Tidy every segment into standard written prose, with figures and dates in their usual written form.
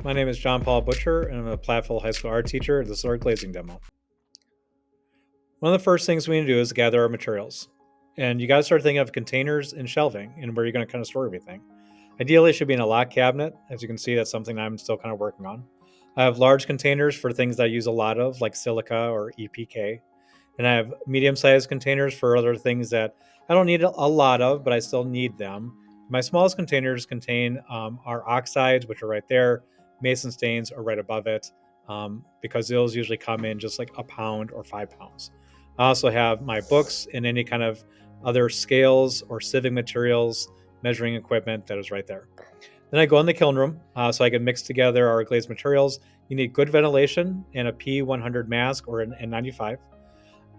My name is John Paul Butcher, and I'm a Platteville High School art teacher. This is our glazing demo. One of the first things we need to do is gather our materials. And you got to start thinking of containers and shelving and where you're going to kind of store everything. Ideally, it should be in a lock cabinet. As you can see, that's something I'm still kind of working on. I have large containers for things that I use a lot of, like silica or EPK. And I have medium sized containers for other things that I don't need a lot of, but I still need them. My smallest containers contain our oxides, which are right there. Mason stains are right above it, because those usually come in just like a pound or 5 pounds. I also have my books and any kind of other scales or sieving materials, measuring equipment that is right there. Then I go in the kiln room so I can mix together our glazed materials. You need good ventilation and a P100 mask or an N95.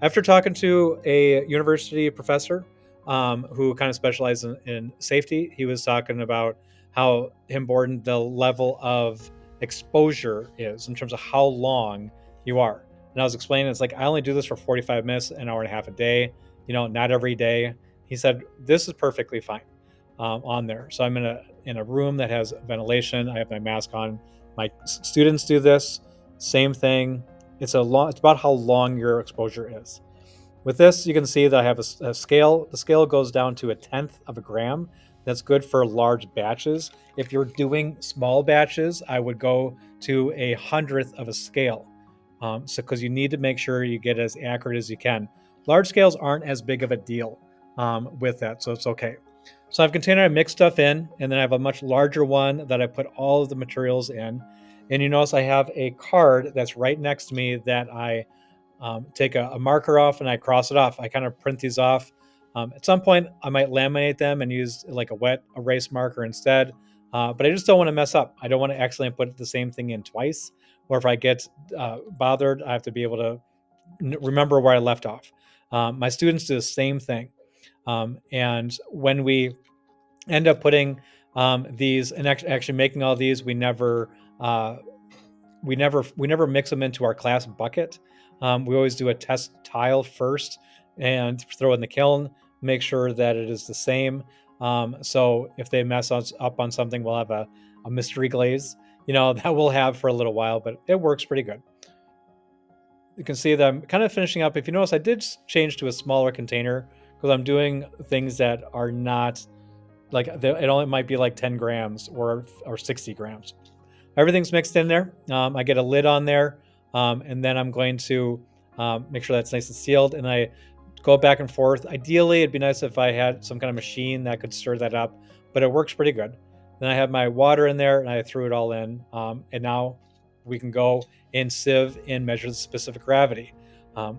After talking to a university professor who kind of specialized in safety, he was talking about how important the level of exposure is in terms of how long you are. And I was explaining, it's like, I only do this for 45 minutes, an hour and a half a day, not every day. He said, this is perfectly fine on there. So I'm in a room that has ventilation. I have my mask on. My students do this, same thing. It's about how long your exposure is. With this, you can see that I have a scale. The scale goes down to 1/10 of a gram. That's good for large batches. If you're doing small batches, I would go to 1/100th of a scale. So because you need to make sure you get as accurate as you can. Large scales aren't as big of a deal with that, so it's okay. So I have a container I mix stuff in, and then I have a much larger one that I put all of the materials in. And you notice I have a card that's right next to me that I take a marker off and I cross it off. I kind of print these off. At some point, I might laminate them and use like a wet erase marker instead. But I just don't want to mess up. I don't want to accidentally put the same thing in twice. Or if I get bothered, I have to be able to remember where I left off. My students do the same thing. And when we end up putting these and actually making all these, uh, we never mix them into our class bucket. We always do a test tile first and throw it in the kiln, make sure that it is the same. So if they mess us up on something, we'll have a mystery glaze, that we'll have for a little while, but it works pretty good. You can see that I'm kind of finishing up. If you notice, I did change to a smaller container because I'm doing things that are not like it only might be like 10 grams or 60 grams. Everything's mixed in there. I get a lid on there, and then I'm going to make sure that's nice and sealed. And I go back and forth. Ideally, it'd be nice if I had some kind of machine that could stir that up, but it works pretty good. Then I have my water in there, and I threw it all in. And now we can go and sieve and measure the specific gravity.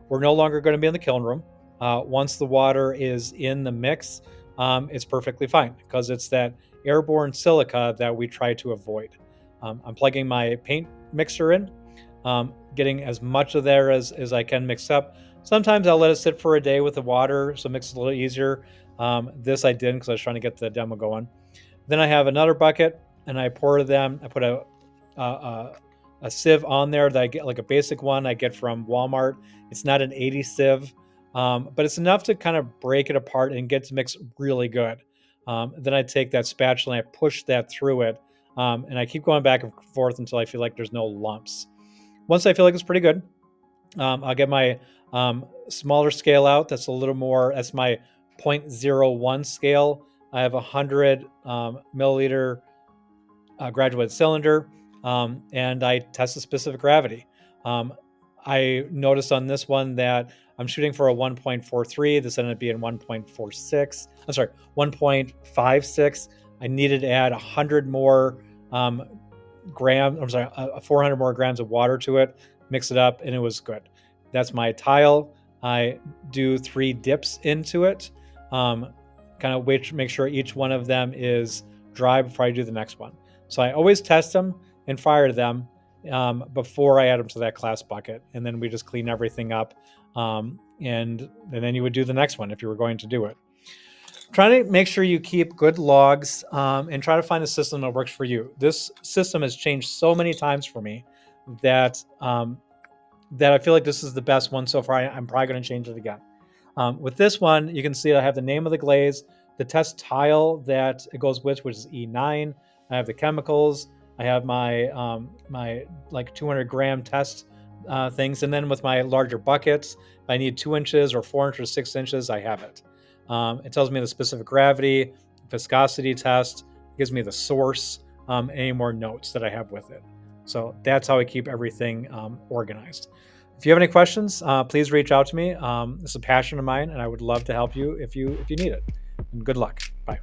We're no longer going to be in the kiln room. Once the water is in the mix, it's perfectly fine because it's that airborne silica that we try to avoid. I'm plugging my paint mixer in, getting as much of there as I can mix up. Sometimes I'll let it sit for a day with the water, so it makes it a little easier. This I didn't because I was trying to get the demo going. Then I have another bucket, and I pour them. I put a, a sieve on there that I get, like a basic one I get from Walmart. It's not an 80 sieve, but it's enough to kind of break it apart and get to mix really good. Then I take that spatula and I push that through it, and I keep going back and forth until I feel like there's no lumps. Once I feel like it's pretty good, I'll get my smaller scale out. That's a little more. That's my 0.01 scale. I have 100 milliliter graduated cylinder, and I test the specific gravity. I noticed on this one that I'm shooting for a 1.43. This ended up being 1.46. I'm sorry, 1.56. I needed to add 100 more grams. I'm sorry, 400 more grams of water to it. Mix it up, and it was good. That's my tile. I do 3 dips into it. Kind of make sure each one of them is dry before I do the next one. So I always test them and fire them before I add them to that class bucket, and then we just clean everything up, and then you would do the next one if you were going to do it. Trying to make sure you keep good logs, and try to find a system that works for you. This system has changed so many times for me that I feel like this is the best one so far. I'm probably going to change it again. With this one, you can see I have the name of the glaze, the test tile that it goes with, which is E9. I have the chemicals. I have my like 200 gram test things, and then with my larger buckets, if I need 2 inches or 4 inches or 6 inches, I have it. It tells me the specific gravity, viscosity test, it gives me the source, any more notes that I have with it. So that's how I keep everything organized. If you have any questions, please reach out to me. It's a passion of mine, and I would love to help you if you need it. And good luck. Bye.